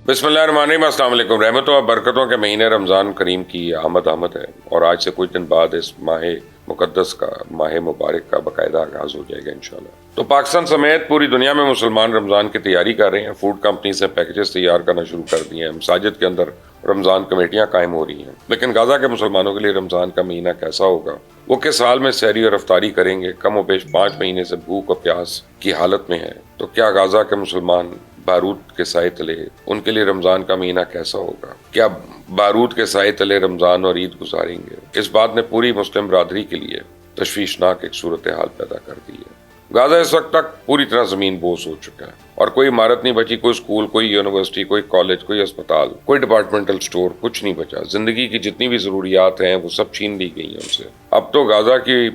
بسم اللہ الرحمن الرحیم، السلام علیکم۔ رحمتوں اور برکتوں کے مہینے رمضان کریم کی آمد ہے، اور آج سے کچھ دن بعد اس ماہ مقدس کا، ماہ مبارک کا باقاعدہ آغاز ہو جائے گا انشاءاللہ۔ تو پاکستان سمیت پوری دنیا میں مسلمان رمضان کی تیاری کر رہے ہیں۔ فوڈ کمپنی سے پیکیجز تیار کرنا شروع کر دیے ہیں، مساجد کے اندر رمضان کمیٹیاں قائم ہو رہی ہیں۔ لیکن غزہ کے مسلمانوں کے لیے رمضان کا مہینہ کیسا ہوگا؟ وہ کس سال میں سحری اور افطاری کریں گے؟ کم و بیش 5 مہینے سے بھوک اور پیاس کی حالت میں ہیں۔ تو کیا غزہ کے مسلمان بارود کے سائے تلے، ان کے لیے رمضان کا مہینہ کیسا ہوگا؟ کیا بارود کے سائے تلے رمضان اور عید گزاریں گے؟ اس بات نے پوری مسلم برادری کے لیے تشویشناک ایک صورتحال پیدا کر دی ہے۔ غزہ اس وقت تک پوری طرح زمین بوس ہو چکا ہے، اور کوئی عمارت نہیں بچی، کوئی اسکول، کوئی یونیورسٹی، کوئی کالج، کوئی اسپتال، کوئی ڈپارٹمنٹل سٹور، کچھ نہیں بچا۔ زندگی کی جتنی بھی ضروریات ہیں وہ سب چھین لی گئی ہیں ان سے۔ اب تو غزہ کی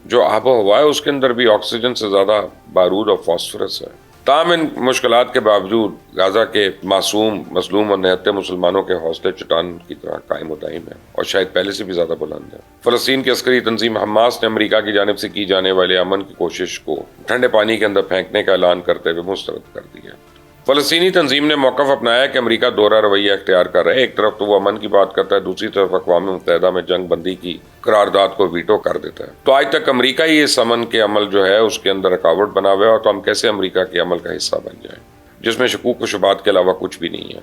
جو آب و ہوا ہے اس کے اندر بھی آکسیجن سے زیادہ بارود اور فاسفورس ہے۔ تاہم ان مشکلات کے باوجود غزہ کے معصوم، مظلوم اور نہتے مسلمانوں کے حوصلے چٹان کی طرح قائم و دائم ہیں، اور شاید پہلے سے بھی زیادہ بلند ہیں۔ فلسطین کی عسکری تنظیم حماس نے امریکہ کی جانب سے کی جانے والے امن کی کوشش کو ٹھنڈے پانی کے اندر پھینکنے کا اعلان کرتے ہوئے مسترد کر دیا۔ فلسطینی تنظیم نے موقف اپنایا کہ امریکہ دوہرا رویہ اختیار کر رہا ہے۔ ایک طرف تو وہ امن کی بات کرتا ہے، دوسری طرف اقوام متحدہ میں جنگ بندی کی قرارداد کو ویٹو کر دیتا ہے۔ تو آج تک امریکہ ہی اس امن کے عمل جو ہے اس کے اندر رکاوٹ بنا ہوا ہے، اور تو ہم کیسے امریکہ کے عمل کا حصہ بن جائیں جس میں شکوک و شبہات کے علاوہ کچھ بھی نہیں ہے؟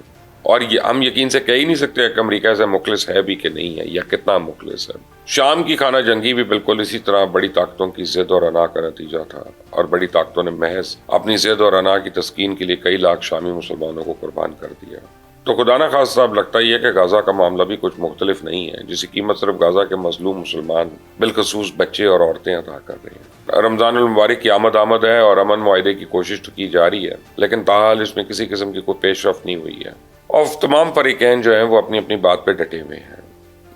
اور یہ ہم یقین سے کہہ ہی نہیں سکتے کہ امریکہ سے مخلص ہے بھی کہ نہیں ہے، یا کتنا مخلص ہے۔ شام کی خانہ جنگی بھی بالکل اسی طرح بڑی طاقتوں کی ضد اور انا کا نتیجہ تھا، اور بڑی طاقتوں نے محض اپنی ضد اور انا کی تسکین کے لیے کئی لاکھ شامی مسلمانوں کو قربان کر دیا۔ تو خدا نہ خواستہ اب لگتا ہی ہے کہ غزہ کا معاملہ بھی کچھ مختلف نہیں ہے، جس کی قیمت صرف غزہ کے مظلوم مسلمان، بالخصوص بچے اور عورتیں ادا کر رہے ہیں۔ رمضان المبارک کی آمد ہے، اور امن معاہدے کی کوشش تو کی جا رہی ہے، لیکن تاحال اس میں کسی قسم کی کوئی پیش رفت نہیں ہوئی ہے، اور تمام فریقین جو ہیں وہ اپنی اپنی بات پہ ڈٹے ہوئے ہیں۔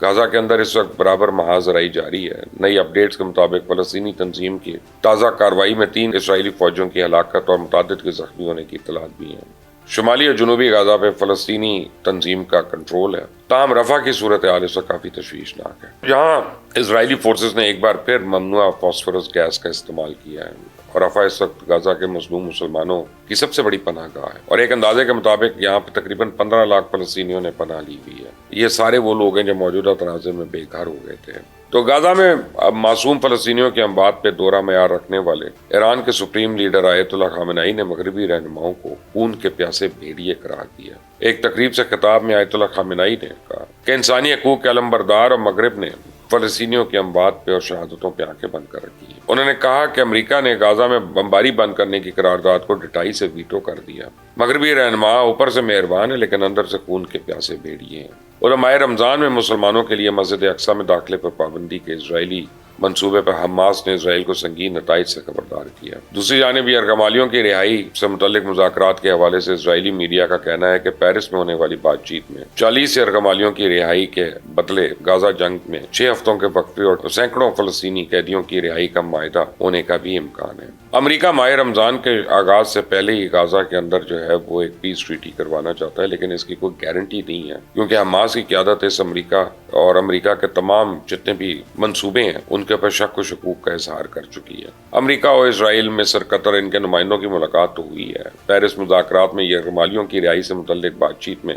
غزہ کے اندر اس وقت برابر محاذ زرائی جاری ہے۔ نئی اپڈیٹس کے مطابق فلسطینی تنظیم کی تازہ کارروائی میں 3 اسرائیلی فوجیوں کی ہلاکت اور متعدد کے زخمی ہونے کی اطلاعات بھی ہیں۔ شمالی اور جنوبی غزہ پہ فلسطینی تنظیم کا کنٹرول ہے، تاہم رفح کی صورتحال اس وقت کافی تشویشناک ہے، جہاں اسرائیلی فورسز نے ایک بار پھر ممنوع فاسفورس گیس کا استعمال کیا ہے، اور رفح اس وقت غزہ کے مظلوم مسلمانوں کی سب سے بڑی پناہ گاہ ہے، اور ایک اندازے کے مطابق یہاں پہ تقریباً 15 لاکھ فلسطینیوں نے پناہ لی ہوئی ہے۔ یہ سارے وہ لوگ ہیں جو موجودہ تناظر میں بے گھر ہو گئے تھے۔ تو غزہ میں اب معصوم فلسطینیوں کے اموات پہ دورہ معیار رکھنے والے ایران کے سپریم لیڈر آیت اللہ خامنئی نے مغربی رہنماؤں کو خون کے پیاسے بھیڑیے قرار دیا۔ ایک تقریب سے خطاب میں آیت اللہ خامنئی نے کہا کہ انسانی حقوق کے علمبردار اور مغرب نے فلسطینیوں کے اموات پہ اور شہادتوں پہ آنکھیں بند کر رکھی ہیں۔ انہوں نے کہا کہ امریکہ نے غزہ میں بمباری بند کرنے کی قرارداد کو ڈٹائی سے ویٹو کر دیا۔ مغربی رہنما اوپر سے مہربان ہے، لیکن اندر سے خون کے پیاسے بھیڑیے ہیں۔ علماء رمضان میں مسلمانوں کے لیے مسجد اقصی میں داخلے پر پابندی کے اسرائیلی منصوبے پر حماس نے اسرائیل کو سنگین نتائج سے خبردار کیا۔ دوسری جانب یرغمالیوں کی رہائی سے متعلق مذاکرات کے حوالے سے اسرائیلی میڈیا کا کہنا ہے کہ پیرس میں ہونے والی بات چیت میں 40 یرغمالیوں کی رہائی کے بدلے غزہ جنگ میں 6 ہفتوں کے وقفے اور سینکڑوں فلسطینی قیدیوں کی رہائی کا معاہدہ ہونے کا بھی امکان ہے۔ امریکہ ماہ رمضان کے آغاز سے پہلے ہی غزہ کے اندر جو ہے وہ ایک پیس ٹریٹی کروانا چاہتا ہے، لیکن اس کی کوئی گارنٹی نہیں ہے، کیونکہ حماس کی قیادت اس امریکہ اور امریکہ کے تمام جتنے بھی منصوبے ہیں ان کے اوپر شک و شکوک کا اظہار کر چکی ہے۔ امریکہ اور اسرائیل، مصر، قطر، ان کے نمائندوں کی ملاقات تو ہوئی ہے۔ پیرس مذاکرات میں یرغمالیوں کی رہائی سے متعلق بات چیت میں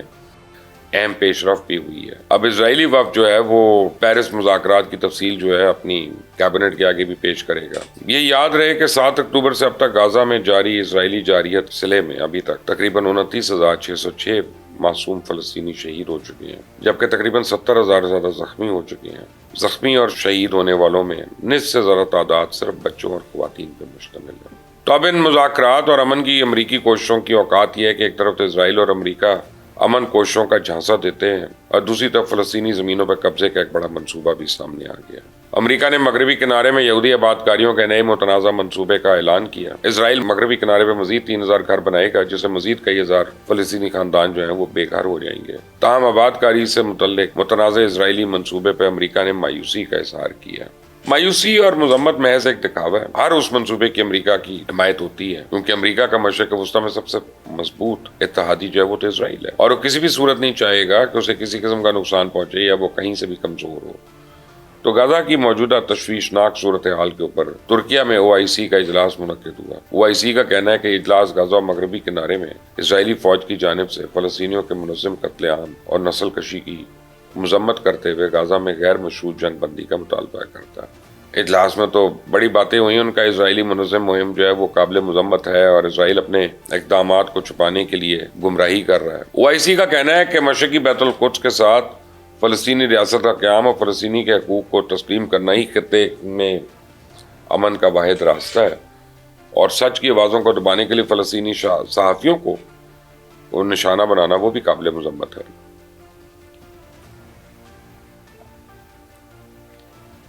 اہم پیش رفت بھی ہوئی ہے۔ اب اسرائیلی وفد جو ہے وہ پیرس مذاکرات کی تفصیل جو ہے اپنی کیبنٹ کے آگے بھی پیش کرے گا۔ یہ یاد رہے کہ 7 اکتوبر سے اب تک غزہ میں جاری اسرائیلی جارحیت سلے میں ابھی تک تقریباً 29,606 معصوم فلسطینی شہید ہو چکے ہیں، جبکہ تقریباً 70,000 سے زیادہ زخمی ہو چکے ہیں۔ زخمی اور شہید ہونے والوں میں نصف سے زیادہ تعداد صرف بچوں اور خواتین پر مشتمل ہے۔ تو اب ان مذاکرات اور امن کی امریکی کوششوں کی اوقات یہ ہے کہ ایک طرف تو اسرائیل اور امریکہ امن کوششوں کا جھانسا دیتے ہیں، اور دوسری طرف فلسطینی زمینوں پر قبضے کا ایک بڑا منصوبہ بھی سامنے آ گیا۔ امریکہ نے مغربی کنارے میں یہودی آباد کاریوں کے نئے متنازع منصوبے کا اعلان کیا۔ اسرائیل مغربی کنارے پہ مزید 3,000 گھر بنائے گا، جس سے مزید کئی ہزار فلسطینی خاندان جو ہیں وہ بے گھر ہو جائیں گے۔ تاہم آباد کاری سے متعلق متنازع اسرائیلی منصوبے پہ امریکہ نے مایوسی کا اظہار کیا۔ مایوسی اور مذمت محض ایک دکھاوا ہے۔ ہر اس منصوبے کی امریکہ کی حمایت ہوتی ہے، کیونکہ امریکہ کا مشرق وسطیٰ میں سب سے مضبوط اتحادی جو ہے وہ تو اسرائیل ہے، اور وہ کسی بھی صورت نہیں چاہے گا کہ اسے کسی قسم کا نقصان پہنچے یا وہ کہیں سے بھی کمزور ہو۔ تو غزہ کی موجودہ تشویشناک صورتحال کے اوپر ترکیہ میں OIC کا اجلاس منعقد ہوا۔ OIC کا کہنا ہے کہ اجلاس غزہ و مغربی کنارے میں اسرائیلی فوج کی جانب سے فلسطینیوں کے منظم قتل عام اور نسل کشی کی مذمت کرتے ہوئے غزہ میں غیر مشروط جنگ بندی کا مطالبہ کرتا ہے۔ اجلاس میں تو بڑی باتیں ہوئی، ان کا اسرائیلی منظم مہم جو ہے وہ قابل مذمت ہے اور اسرائیل اپنے اقدامات کو چھپانے کے لیے گمراہی کر رہا ہے۔ OIC کا کہنا ہے کہ مشرقی بیت القدس کے ساتھ فلسطینی ریاست کا قیام اور فلسطینی کے حقوق کو تسلیم کرنا ہی خطے میں امن کا واحد راستہ ہے، اور سچ کی آوازوں کو دبانے کے لیے فلسطینی صحافیوں کو نشانہ بنانا وہ بھی قابل مذمت ہے۔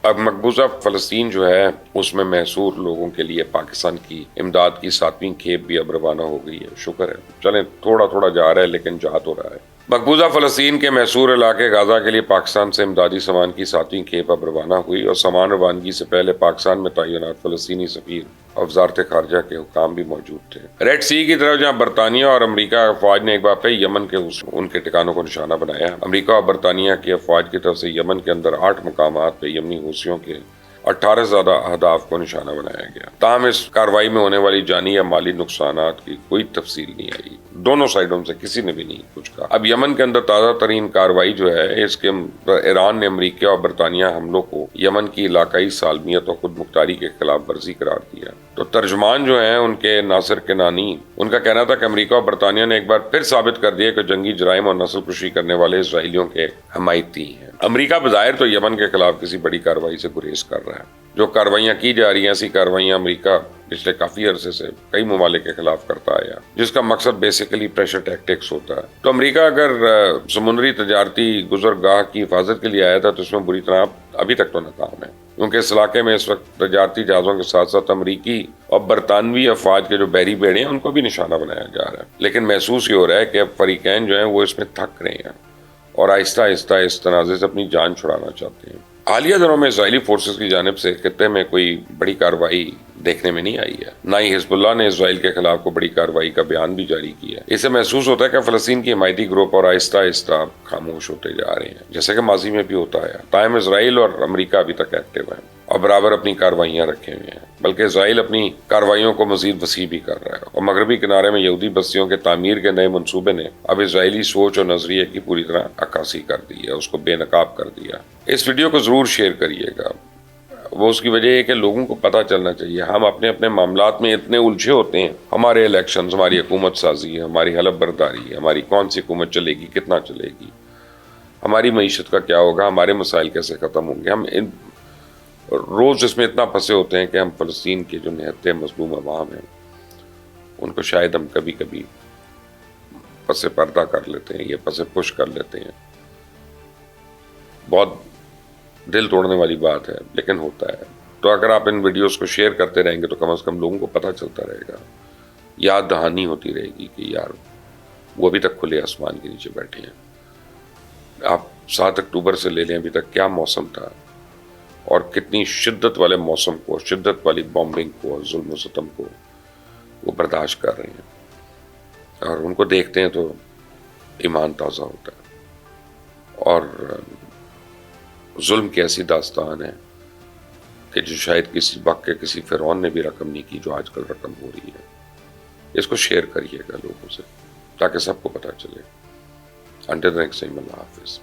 اب مقبوضہ فلسطین جو ہے اس میں محصور لوگوں کے لیے پاکستان کی امداد کی 7ویں کھیپ بھی اب روانہ ہو گئی ہے، شکر ہے، چلیں تھوڑا تھوڑا جا رہا ہے لیکن جا تو رہا ہے۔ مقبوضہ فلسطین کے محصور علاقے غزہ کے لیے پاکستان سے امدادی سامان کی 7ویں کھیپ اب روانہ ہوئی، اور سامان روانگی سے پہلے پاکستان میں تعینات فلسطینی سفیر اور وزارت خارجہ کے حکام بھی موجود تھے۔ ریڈ سی کی طرف جہاں برطانیہ اور امریکہ افواج نے ایک بار پھر یمن کے ان کے ٹھکانوں کو نشانہ بنایا، امریکہ اور برطانیہ کی افواج کی طرف سے یمن کے اندر 8 مقامات پہ یمنی حوثیوں کے 18 زیادہ اہداف کو نشانہ بنایا گیا۔ تاہم اس کارروائی میں ہونے والی جانی یا مالی نقصانات کی کوئی تفصیل نہیں آئی، دونوں سائڈوں سے کسی نے بھی نہیں کچھ کہا۔ اب یمن کے اندر تازہ ترین کارروائی جو ہے اس کے ایران نے امریکہ اور برطانیہ حملوں کو یمن کی علاقائی سالمیت اور خود مختاری کے خلاف ورزی قرار دیا۔ تو ترجمان جو ہیں ان کے ناصر کنانی، ان کا کہنا تھا کہ امریکہ اور برطانیہ نے ایک بار پھر ثابت کر دیا کہ جنگی جرائم اور نسل کشی کرنے والے اسرائیلیوں کے حمایتی ہیں۔ امریکہ بظاہر تو یمن کے خلاف کسی بڑی کارروائی سے گریز کر رہا ہے۔ جو کارروائیاں کی جا رہی ہیں ایسی کارروائیاں امریکہ پچھلے کافی عرصے سے کئی ممالک کے خلاف کرتا آیا، جس کا مقصد بیسیکلی پریشر ٹیکٹکس ہوتا ہے۔ تو امریکہ اگر سمندری تجارتی گزرگاہ کی حفاظت کے لیے آیا تھا تو اس میں بری طرح ابھی تک تو ناکام ہے، کیونکہ اس علاقے میں اس وقت تجارتی جہازوں کے ساتھ ساتھ امریکی اور برطانوی افواج کے جو بحری بیڑے ہیں ان کو بھی نشانہ بنایا جا رہا ہے۔ لیکن محسوس یہ ہو رہا ہے کہ اب فریقین جو ہیں وہ اس میں تھک رہے ہیں اور آہستہ آہستہ اس تنازع سے اپنی جان چھڑانا چاہتے ہیں۔ حالیہ دنوں میں اسرائیلی فورسز کی جانب سے خطے میں کوئی بڑی کارروائی دیکھنے میں نہیں آئی ہے، نہ ہی حزب اللہ نے اسرائیل کے خلاف کوئی بڑی کارروائی کا بیان بھی جاری کیا ہے۔ اس سے محسوس ہوتا ہے کہ فلسطین کی حمایتی گروپ اور آہستہ آہستہ خاموش ہوتے جا رہے ہیں، جیسے کہ ماضی میں بھی ہوتا ہے۔ تاہم اسرائیل اور امریکہ ابھی تک ایکٹیو ہیں اور برابر اپنی کارروائیاں رکھے ہوئے ہیں، بلکہ اسرائیل اپنی کارروائیوں کو مزید وسیع بھی کر رہا ہے، اور مغربی کنارے میں یہودی بستیوں کے تعمیر کے نئے منصوبے نے اب اسرائیلی سوچ اور نظریے کی پوری طرح عکاسی کر دی ہے، اس کو بے نقاب کر دیا۔ اس ویڈیو کو ضرور شیئر کریے گا، وہ اس کی وجہ ہے کہ لوگوں کو پتہ چلنا چاہیے۔ ہم اپنے اپنے معاملات میں اتنے الجھے ہوتے ہیں، ہمارے الیکشنز، ہماری حکومت سازی، ہماری حلف برداری، ہماری کون سی حکومت چلے گی، کتنا چلے گی، ہماری معیشت کا کیا ہوگا، ہمارے مسائل کیسے ختم ہوں گے، ہم روز اس میں اتنا پھنسے ہوتے ہیں کہ ہم فلسطین کے جو نہتے مظلوم عوام ہیں ان کو شاید ہم کبھی کبھی پس پردہ کر لیتے ہیں یا پس پش کر لیتے ہیں۔ بہت دل توڑنے والی بات ہے لیکن ہوتا ہے۔ تو اگر آپ ان ویڈیوز کو شیئر کرتے رہیں گے تو کم از کم لوگوں کو پتہ چلتا رہے گا، یاد دہانی ہوتی رہے گی کہ یار وہ ابھی تک کھلے آسمان کے نیچے بیٹھے ہیں۔ آپ 7 اکتوبر سے لے لیں ابھی تک کیا موسم تھا، اور کتنی شدت والے موسم کو، شدت والی بامبنگ کو اور ظلم و ستم کو وہ برداشت کر رہے ہیں، اور ان کو دیکھتے ہیں تو ایمان تازہ ہوتا ہے۔ اور ظلم کی ایسی داستان ہے کہ جو شاید کسی وقت کے کسی فرعون نے بھی رقم نہیں کی جو آج کل رقم ہو رہی ہے۔ اس کو شیئر کریے گا لوگوں سے تاکہ سب کو پتہ چلے۔ انٹل نیکسٹ ٹائم، اللہ حافظ۔